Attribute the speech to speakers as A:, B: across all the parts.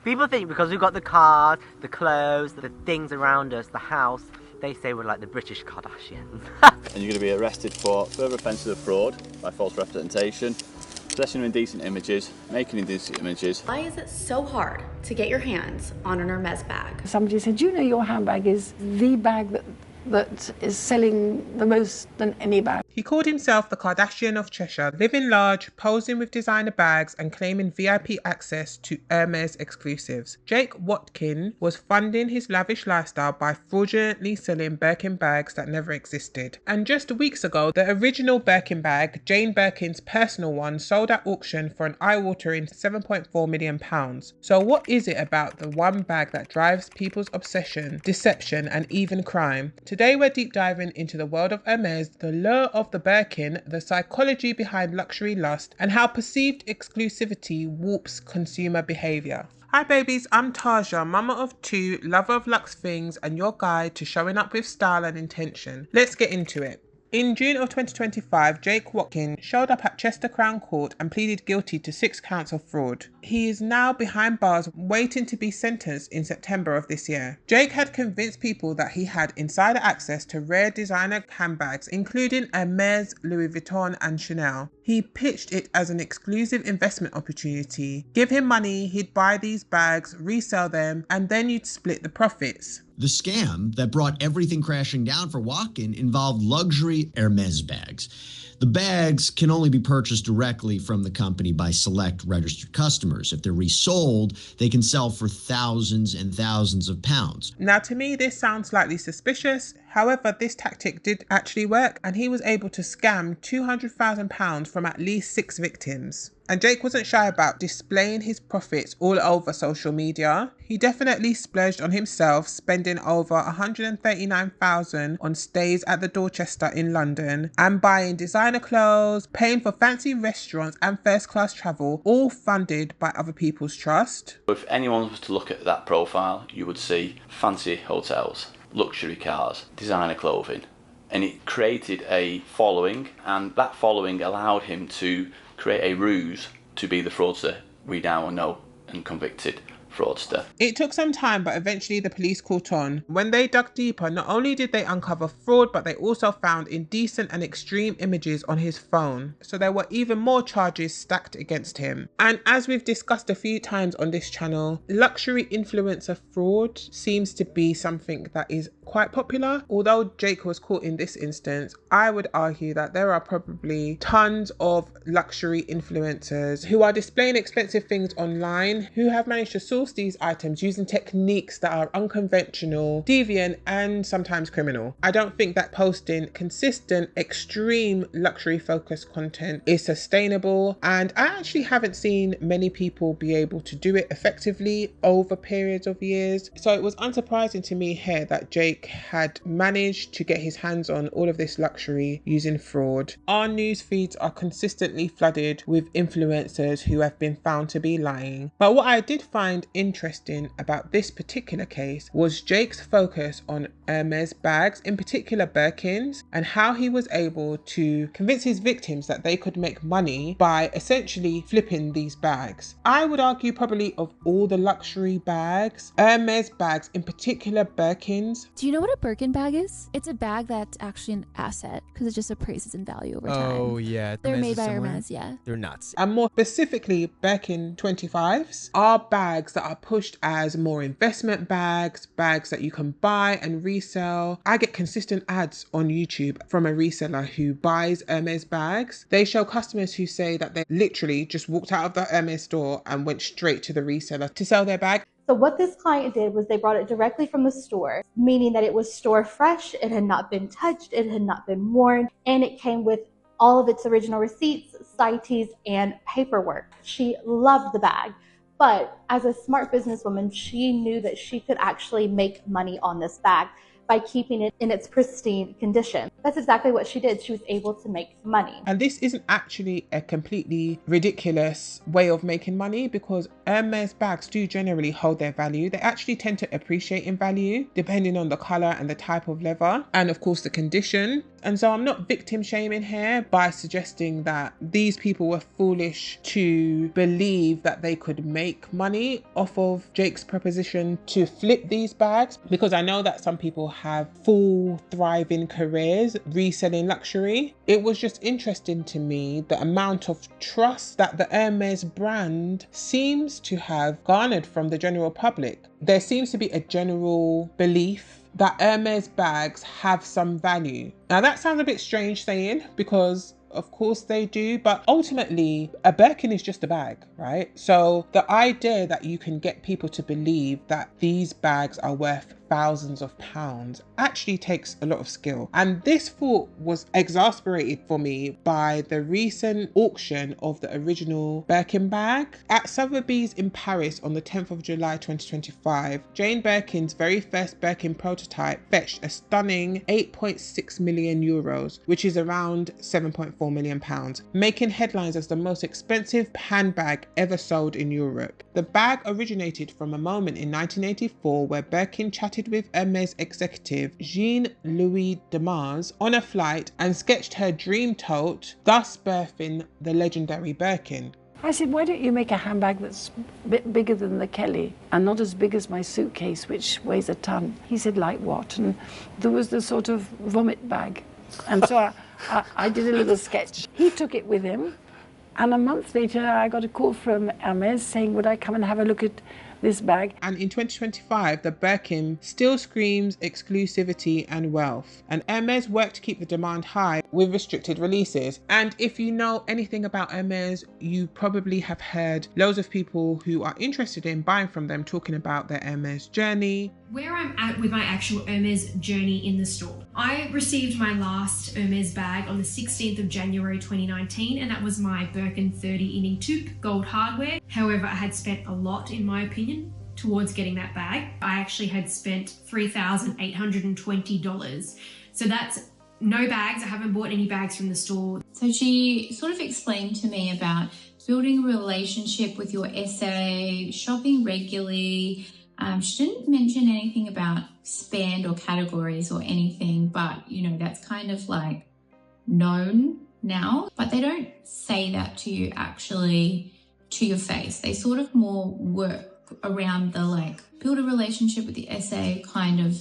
A: People think because we've got the cars, the clothes, the things around us, the house, they say we're like the British Kardashians.
B: And you're going to be arrested for further offences of fraud by false representation, possession of indecent images, making indecent images.
C: Why is it so hard to get your hands on an Hermès bag?
D: Somebody said, you know, your handbag is the bag that is selling the most than any bag.
E: He called himself the Kardashian of Cheshire, living large, posing with designer bags and claiming VIP access to Hermès exclusives. Jake Watkin was funding his lavish lifestyle by fraudulently selling Birkin bags that never existed. And just weeks ago, the original Birkin bag, Jane Birkin's personal one, sold at auction for an eye-watering £7.4 million. So what is it about the one bag that drives people's obsession, deception and even crime? Today we're deep diving into the world of Hermès, the lure of the Birkin, the psychology behind luxury lust, and how perceived exclusivity warps consumer behaviour. Hi babies, I'm Taja, mama of two, lover of luxe things, and your guide to showing up with style and intention. Let's get into it. In June of 2025, Jake Watkin showed up at Chester Crown Court and pleaded guilty to 6 counts of fraud. He is now behind bars waiting to be sentenced in September of this year. Jake had convinced people that he had insider access to rare designer handbags, including Hermès, Louis Vuitton and Chanel. He pitched it as an exclusive investment opportunity. Give him money, he'd buy these bags, resell them, and then you'd split the profits.
F: The scam that brought everything crashing down for Watkin involved luxury Hermès bags. The bags can only be purchased directly from the company by select registered customers. If they're resold, they can sell for thousands and thousands of pounds.
E: Now, to me, this sounds slightly suspicious. However, this tactic did actually work, and he was able to scam £200,000 from at least 6 victims. And Jake wasn't shy about displaying his profits all over social media. He definitely splurged on himself, spending over £139,000 on stays at the Dorchester in London and buying designer clothes, paying for fancy restaurants and first-class travel, all funded by other people's trust.
B: If anyone was to look at that profile, you would see fancy hotels, luxury cars, designer clothing, and it created a following, and that following allowed him to create a ruse to be the fraudster we now know and convicted fraudster.
E: It took some time, but eventually the police caught on. When they dug deeper, not only did they uncover fraud, but they also found indecent and extreme images on his phone. So there were even more charges stacked against him. And as we've discussed a few times on this channel, luxury influencer fraud seems to be something that is quite popular. Although Jake was caught in this instance, I would argue that there are probably tons of luxury influencers who are displaying expensive things online, who have managed to source these items using techniques that are unconventional, deviant and sometimes criminal. I don't think that posting consistent, extreme luxury focused content is sustainable, and I actually haven't seen many people be able to do it effectively over periods of years. So it was unsurprising to me here that Jake had managed to get his hands on all of this luxury using fraud. Our news feeds are consistently flooded with influencers who have been found to be lying. But what I did find interesting about this particular case was Jake's focus on Hermès bags, in particular Birkins, and how he was able to convince his victims that they could make money by essentially flipping these bags. I would argue probably of all the luxury bags, Hermès bags, in particular Birkins.
G: Do you know what a Birkin bag is? It's a bag that's actually an asset because it just appraises in value over time.
H: Oh yeah,
G: They're made by
H: somewhere.
G: Hermès, yeah.
H: They're nuts.
E: And more specifically, Birkin 25s are bags that are pushed as more investment bags, bags that you can buy and resell. I get consistent ads on YouTube from a reseller who buys Hermès bags. They show customers who say that they literally just walked out of the Hermès store and went straight to the reseller to sell their bag.
I: So what this client did was they brought it directly from the store, meaning that it was store fresh, it had not been touched, it had not been worn, and it came with all of its original receipts, CITES, and paperwork. She loved the bag, but as a smart businesswoman, she knew that she could actually make money on this bag by keeping it in its pristine condition. That's exactly what she did. She was able to make money.
E: And this isn't actually a completely ridiculous way of making money, because Hermès bags do generally hold their value. They actually tend to appreciate in value depending on the color and the type of leather and of course the condition. And so I'm not victim shaming here by suggesting that these people were foolish to believe that they could make money off of Jake's proposition to flip these bags, because I know that some people have full thriving careers reselling luxury. It was just interesting to me the amount of trust that the Hermès brand seems to have garnered from the general public. There seems to be a general belief that Hermès bags have some value. Now that sounds a bit strange saying, because of course they do, but ultimately a Birkin is just a bag, right? So the idea that you can get people to believe that these bags are worth thousands of pounds actually takes a lot of skill. And this thought was exasperated for me by the recent auction of the original Birkin bag at Sotheby's in Paris on the 10th of July 2025. Jane Birkin's very first Birkin prototype fetched a stunning 8.6 million euros, which is around 7.4 million pounds, making headlines as the most expensive handbag ever sold in Europe. The bag originated from a moment in 1984 where Birkin chatted with Hermès executive Jean-Louis Damas on a flight and sketched her dream tote, thus birthing the legendary Birkin.
D: I said, why don't you make a handbag that's a bit bigger than the Kelly and not as big as my suitcase, which weighs a ton? He said, like what? And there was the sort of vomit bag. And so I did a little sketch. He took it with him. And a month later, I got a call from Hermès saying, would I come and have a look at this bag?
E: And in 2025, the Birkin still screams exclusivity and wealth. And Hermès worked to keep the demand high with restricted releases. And if you know anything about Hermès, you probably have heard loads of people who are interested in buying from them talking about their Hermès journey.
H: Where I'm at with my actual Hermès journey in the store. I received my last Hermès bag on the 16th of January 2019, and that was my Birkin 30 in Toupe gold hardware. However, I had spent a lot, in my opinion, towards getting that bag. I actually had spent $3,820. So that's no bags. I haven't bought any bags from the store.
J: So she sort of explained to me about building a relationship with your SA, shopping regularly. She didn't mention anything about spend or categories or anything, but you know, that's kind of like known now, but they don't say that to you actually to your face. They sort of more work around the like build a relationship with the SA kind of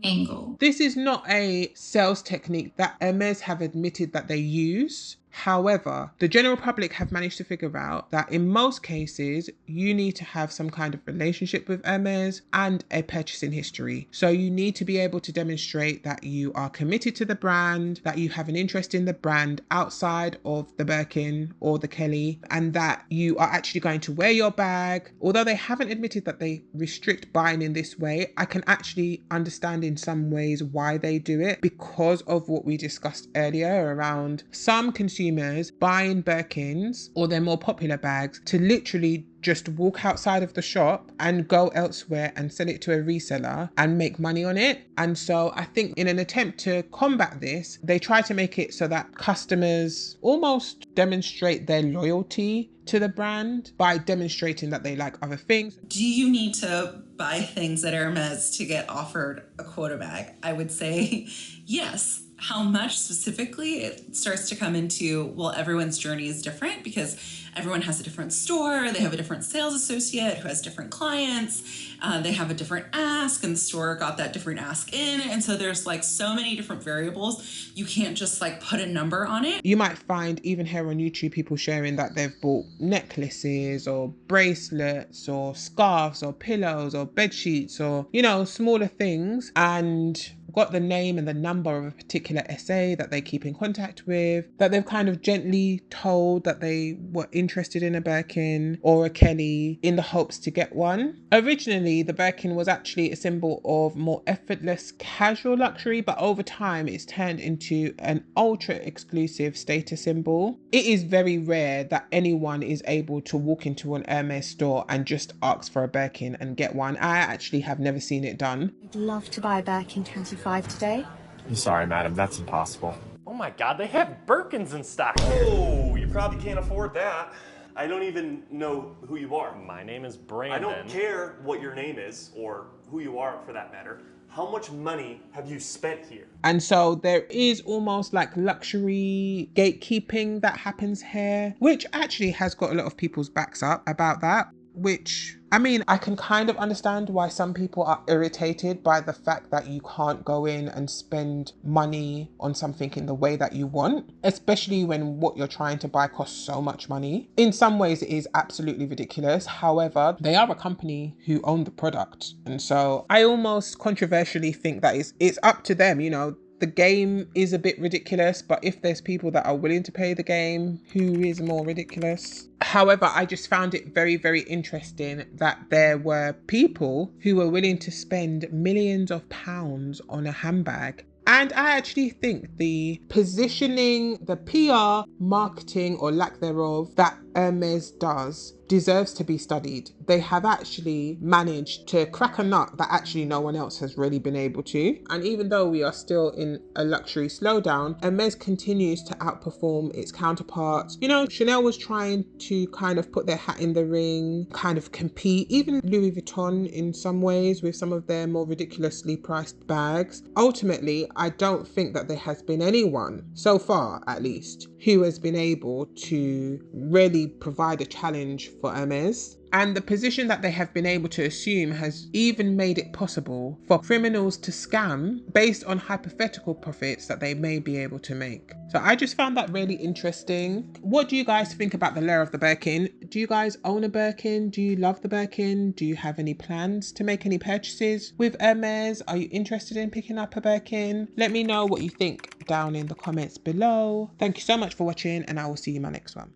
J: angle.
E: This is not a sales technique that Hermès have admitted that they use. However, the general public have managed to figure out that in most cases, you need to have some kind of relationship with Hermès and a purchasing history. So you need to be able to demonstrate that you are committed to the brand, that you have an interest in the brand outside of the Birkin or the Kelly, and that you are actually going to wear your bag. Although they haven't admitted that they restrict buying in this way, I can actually understand in some ways why they do it, because of what we discussed earlier around some consumers buying Birkins or their more popular bags to literally just walk outside of the shop and go elsewhere and sell it to a reseller and make money on it. And so I think in an attempt to combat this, they try to make it so that customers almost demonstrate their loyalty to the brand by demonstrating that they like other things.
K: Do you need to buy things at Hermès to get offered a quota bag? I would say yes. How much specifically, it starts to come into, well, everyone's journey is different because everyone has a different store, they have a different sales associate who has different clients, they have a different ask, and the store got that different ask in, and so there's like so many different variables, you can't just like put a number on it.
E: You might find even here on YouTube people sharing that they've bought necklaces or bracelets or scarves or pillows or bed sheets or, you know, smaller things, and got the name and the number of a particular SA that they keep in contact with, that they've kind of gently told that they were interested in a Birkin or a Kelly in the hopes to get one. Originally, the Birkin was actually a symbol of more effortless casual luxury, but over time it's turned into an ultra exclusive status symbol. It is very rare that anyone is able to walk into an Hermès store and just ask for a Birkin and get one. I actually have never seen it done.
L: I'd love to buy a Birkin 25 today.
M: I'm sorry, madam, that's impossible.
N: Oh my god, they have Birkins in stock.
O: Oh, you probably can't afford that. I don't even know who you are.
N: My name is Brandon.
O: I don't care what your name is, or who you are for that matter. How much money have you spent here?
E: And so there is almost like luxury gatekeeping that happens here, which actually has got a lot of people's backs up about that. Which, I mean, I can kind of understand why some people are irritated by the fact that you can't go in and spend money on something in the way that you want, especially when what you're trying to buy costs so much money. In some ways, it is absolutely ridiculous. However, they are a company who own the product. And so I almost controversially think that it's up to them, you know. The game is a bit ridiculous, but if there's people that are willing to pay the game, who is more ridiculous? However, I just found it very, very interesting that there were people who were willing to spend millions of pounds on a handbag. And I actually think the positioning, the PR, marketing or lack thereof that Hermès does deserves to be studied. They have actually managed to crack a nut that actually no one else has really been able to. And even though we are still in a luxury slowdown, Hermès continues to outperform its counterparts. You know, Chanel was trying to kind of put their hat in the ring, kind of compete, even Louis Vuitton in some ways with some of their more ridiculously priced bags. Ultimately, I don't think that there has been anyone, so far at least, who has been able to really provide a challenge for Hermès. And the position that they have been able to assume has even made it possible for criminals to scam based on hypothetical profits that they may be able to make. So I just found that really interesting. What do you guys think about the layer of the Birkin? Do you guys own a Birkin? Do you love the Birkin? Do you have any plans to make any purchases with Hermès? Are you interested in picking up a Birkin? Let me know what you think down in the comments below. Thank you so much for watching, and I will see you in my next one.